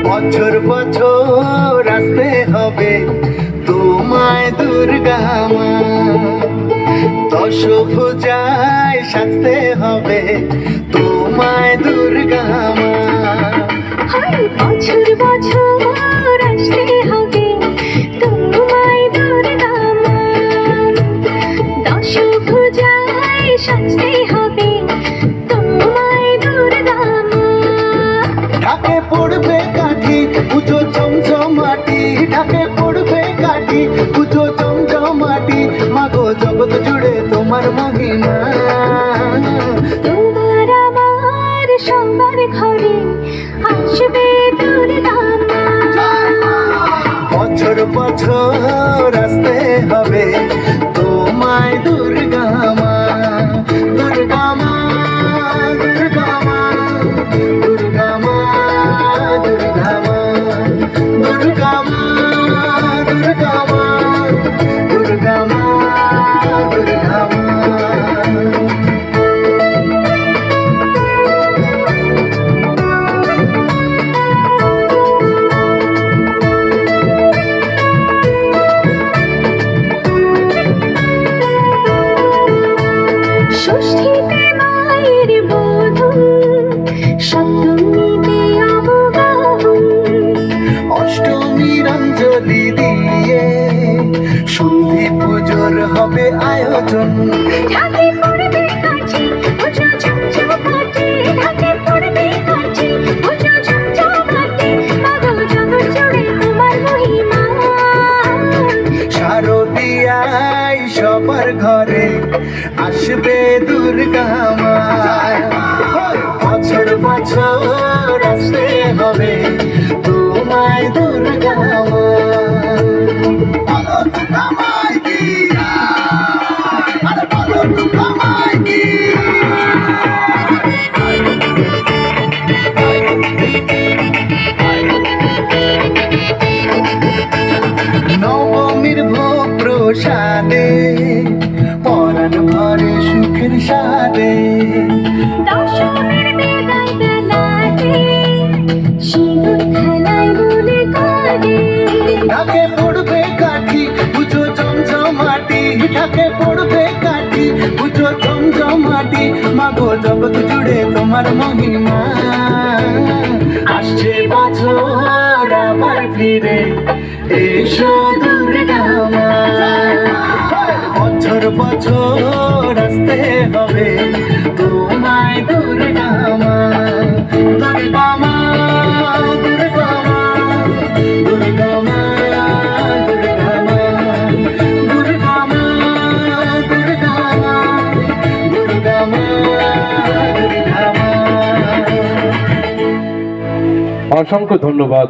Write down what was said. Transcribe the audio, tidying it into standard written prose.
বছর বছর আসতে হবে তোমায় দুর্গা মা, দশভুজায় সাজতে হবে তোমায় দুর্গা মা। বছর বছর আসতে হবে তোমায় দুর্গা মা, দশভুজায় সাজতে হবে তোমায় দুর্গা মা। ঢাকে পড়বে কাঠি পুজো চমচমাটি, ঢাকে পড়বে কাঠি পুজো চমচমাটি, মাগো জগৎ জুড়ে তোমার মহিমা। তোমার আমার সবার ঘরে আসবে দুর্গা মা। বছর বছর আসতে হবে তোমায় দুর্গা মা, দুর্গা মা, দুর্গা মা, দুর্গা মা, দুর্গা মা, দুর্গা মা, দুর্গা মা, দুর্গা মা, দুর্গা মা। ষষ্ঠীতে মায়ের বোধন, সপ্তমীতে অবগাহন, অষ্টমীর অঞ্জলি দিয়ে সন্ধি পুজোর হবে আয়োজন। ঢাকে পড়বে কাঠি পুজো চমচমাটি, ঢাকে পড়বে কাঠি পুজো চমচমাটি, মাগো জগৎ জুড়ে তোমার মহিমা। শারদিয়ায় সবার ঘরে আসবে দুর্গা মা, বছর বছর আসতে হবে তোমায় দুর্গা মা। নবমীর ভোগ প্রসাদে পরাণ ভরে সুখের সাদে, দশমীর বিদায় বেলাতে সিঁদুর খেলায় মনে কাঁদে। ঢাকে পড়বে কাঠি পুজো চমচমাটি, ঢাকে পড়বে কাঠি পুজো চমচমাটি, মাগো জগৎ জুড়ে তোমার মহিমা। আসছে বছর আবার ফিরে এসো দুর্গা মা, বছর বছর আসতে হবে তোমায় দুর্গা মা, দুর্গা মা, দুর্গা মা, দুর্গা মা, দুর্গা মা, দুর্গা মা, দুর্গা মা, দুর্গা মা, দুর্গা মা। অসংখ্য ধন্যবাদ।